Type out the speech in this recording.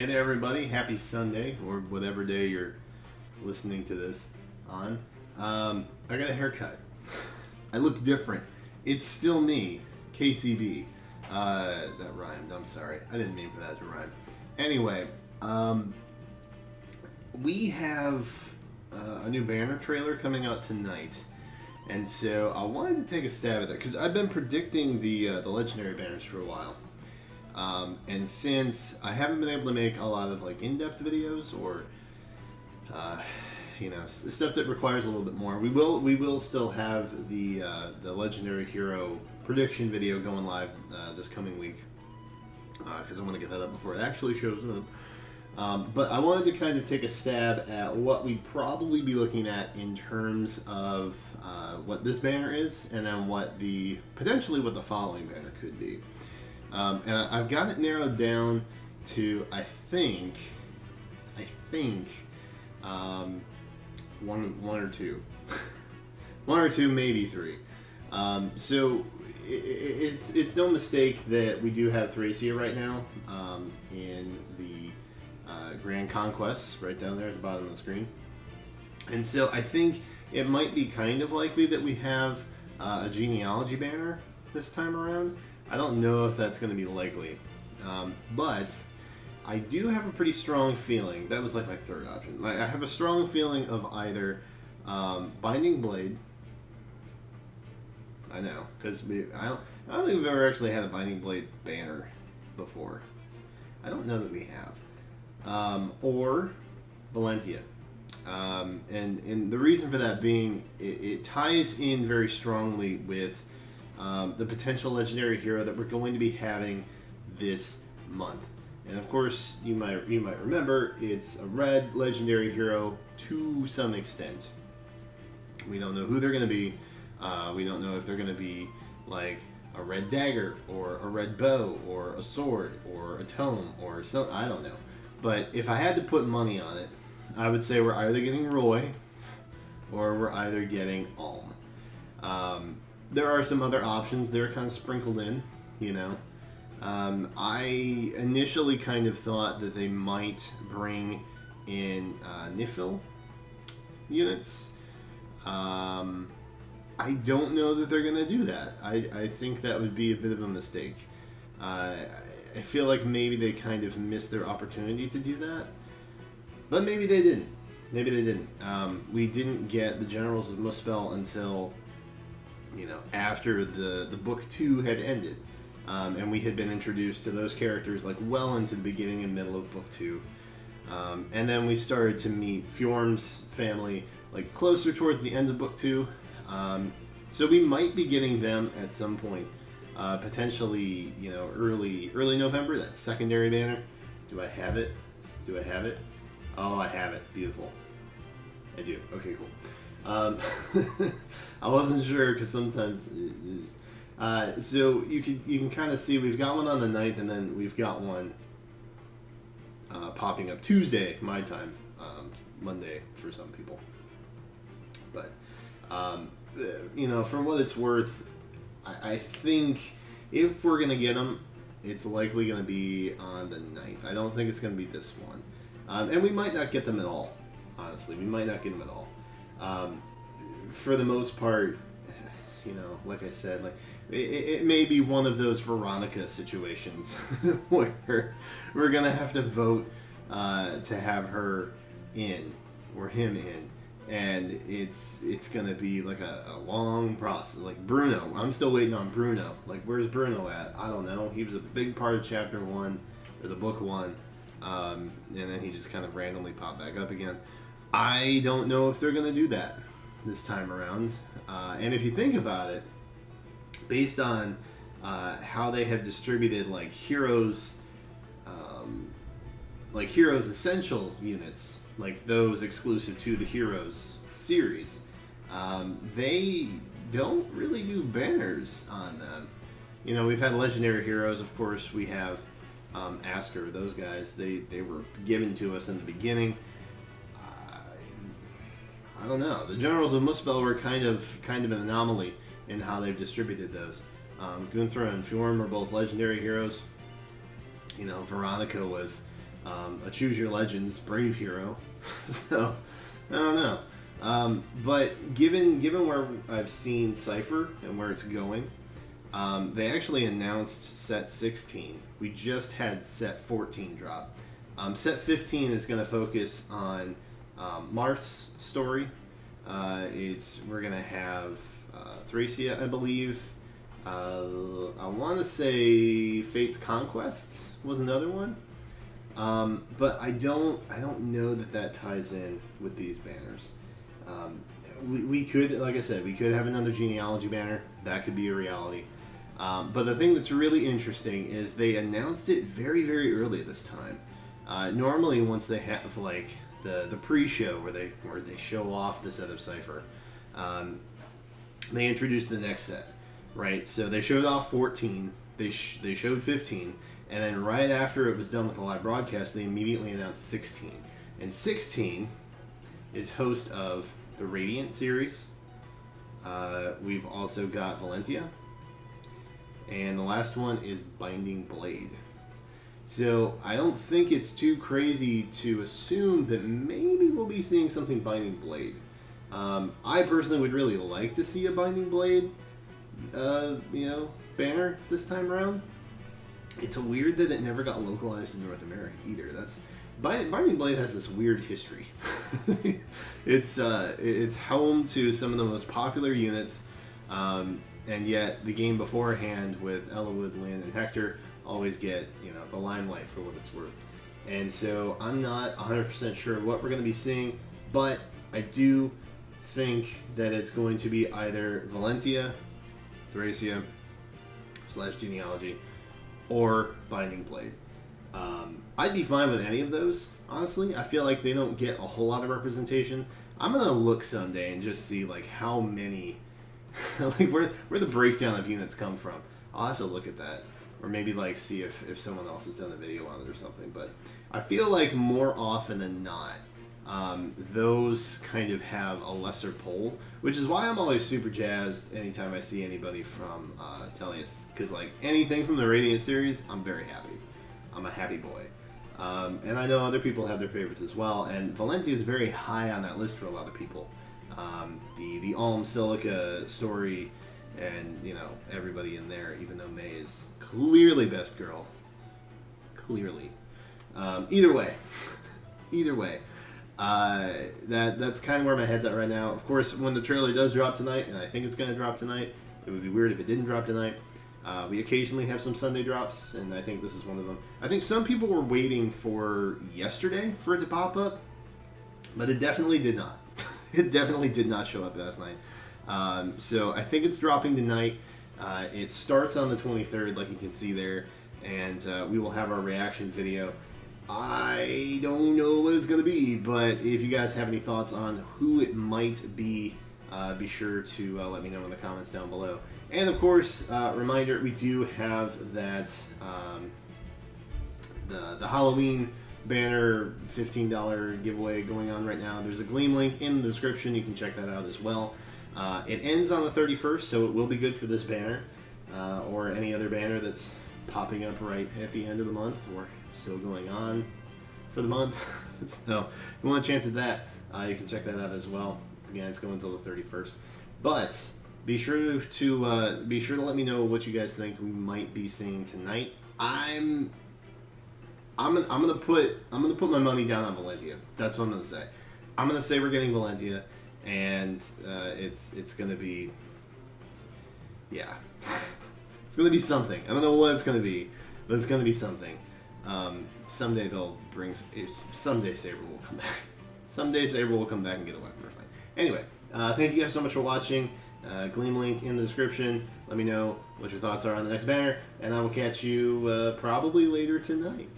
Hey there, everybody. Happy Sunday, or whatever day you're listening to this on. I got a haircut. I look different. It's still me, KCB. That rhymed. I'm sorry. I didn't mean for that to rhyme. Anyway, we have a new banner trailer coming out tonight. And so I wanted to take a stab at that, because I've been predicting the legendary banners for a while. And since I haven't been able to make a lot of like in-depth videos or stuff that requires a little bit more, we will still have the legendary hero prediction video going live this coming week, because I want to get that up before it actually shows up. But I wanted to kind of take a stab at what we'd probably be looking at in terms of what this banner is, and then potentially what the following banner could be. And I've got it narrowed down to I think one or two, one or two, maybe three. So it's no mistake that we do have Thracia right now in the Grand Conquest right down there at the bottom of the screen, and so I think it might be kind of likely that we have a genealogy banner this time around. I don't know if that's going to be likely, but I do have a pretty strong feeling. That was like my third option. I have a strong feeling of either Binding Blade. I know, because I don't think we've ever actually had a Binding Blade banner before. I don't know that we have. Or Valentia. And the reason for that being, it ties in very strongly with the potential legendary hero that we're going to be having this month. And of course, you might remember, it's a red legendary hero to some extent. We don't know who they're going to be. We don't know if they're going to be like a red dagger or a red bow or a sword or a tome or something. I don't know. But if I had to put money on it, I would say we're either getting Roy or we're either getting Ulm. There are some other options that are kind of sprinkled in, you know. I initially kind of thought that they might bring in Nifil units. I don't know that they're going to do that. I think that would be a bit of a mistake. I feel like maybe they kind of missed their opportunity to do that. But maybe they didn't. Maybe they didn't. We didn't get the Generals of Muspel until, after the book 2 had ended, and we had been introduced to those characters like well into the beginning and middle of book 2, and then we started to meet Fjorm's family like closer towards the end of book 2, so we might be getting them at some point, potentially early November. That secondary banner. Do I have it? Oh, I have it. Beautiful. I do. Okay, cool. I wasn't sure because sometimes. So you can kind of see we've got one on the 9th, and then we've got one popping up Tuesday my time, Monday for some people. But for what it's worth, I think if we're gonna get them, it's likely gonna be on the 9th. I don't think it's gonna be this one, and we might not get them at all. Honestly, we might not get them at all. For the most part, like I said, like it may be one of those Veronica situations where we're gonna have to vote to have her in or him in, and it's gonna be like a long process. Like Bruno, I'm still waiting on Bruno. Like, where's Bruno at? I don't know. He was a big part of chapter 1 or the book 1, and then he just kind of randomly popped back up again. I don't know if they're gonna do that this time around. And if you think about it, based on how they have distributed like Heroes Essential units, like those exclusive to the Heroes series, they don't really do banners on them. We've had Legendary Heroes, of course. We have Asker, those guys. They were given to us in the beginning. I don't know. The Generals of Muspel were kind of an anomaly in how they've distributed those. Gunthra and Fjorm are both legendary heroes. Veronica was a Choose Your Legends Brave hero. So I don't know. But given where I've seen Cypher and where it's going, they actually announced set 16. We just had set 14 drop. Set 15 is going to focus on Marth's story. We're going to have Thracia, I believe. I want to say Fate's Conquest was another one. But I don't know that ties in with these banners. We could, like I said, we could have another genealogy banner. That could be a reality. But the thing that's really interesting is they announced it very, very early this time. Normally, once they have like the pre-show where they show off the set of Cypher, they introduce the next set, right? So they showed off 14. They showed 15, and then right after it was done with the live broadcast, they immediately announced 16. And 16 is host of the Radiant series. We've also got Valentia. And the last one is Binding Blade. So I don't think it's too crazy to assume that maybe we'll be seeing something Binding Blade. I personally would really like to see a Binding Blade, banner this time around. It's weird that it never got localized in North America either. Binding Blade has this weird history. It's home to some of the most popular units. And yet, the game beforehand with Ellawood, Lynn, and Hector always get, the limelight for what it's worth. And so, I'm not 100% sure what we're going to be seeing, but I do think that it's going to be either Valentia, Thracia, / Genealogy, or Binding Blade. I'd be fine with any of those, honestly. I feel like they don't get a whole lot of representation. I'm going to look someday and just see, how many... like where the breakdown of units come from. I'll have to look at that, or maybe see if someone else has done a video on it or something. But I feel like more often than not, those kind of have a lesser pull, which is why I'm always super jazzed anytime I see anybody from Tellius, because anything from the Radiant series, I'm very happy. I'm a happy boy. And I know other people have their favorites as well, and Valentia is very high on that list for a lot of people. The Alm Silica story, and everybody in there, even though May is clearly best girl. Clearly. Either way, that's kind of where my head's at right now. Of course, when the trailer does drop tonight, and I think it's going to drop tonight, it would be weird if it didn't drop tonight. We occasionally have some Sunday drops, and I think this is one of them. I think some people were waiting for yesterday for it to pop up, but it definitely did not. It definitely did not show up last night. So I think it's dropping tonight. It starts on the 23rd, like you can see there, and we will have our reaction video. I don't know what it's going to be, but if you guys have any thoughts on who it might be sure to let me know in the comments down below. And of course, reminder, we do have that the Halloween banner $15 giveaway going on right now. There's a Gleam link in the description. You can check that out as well. It ends on the 31st, so it will be good for this banner or any other banner that's popping up right at the end of the month or still going on for the month. So if you want a chance at that, you can check that out as well. Again, it's going until the 31st. But be sure to let me know what you guys think we might be seeing tonight. I'm gonna put my money down on Valentia. That's what I'm gonna say. I'm gonna say we're getting Valentia, and it's gonna be, yeah, it's gonna be something. I don't know what it's gonna be, but it's gonna be something. Someday someday Saber will come back. Someday Saber will come back and get a weapon refinement. Anyway, thank you guys so much for watching. Gleam link in the description. Let me know what your thoughts are on the next banner, and I will catch you probably later tonight.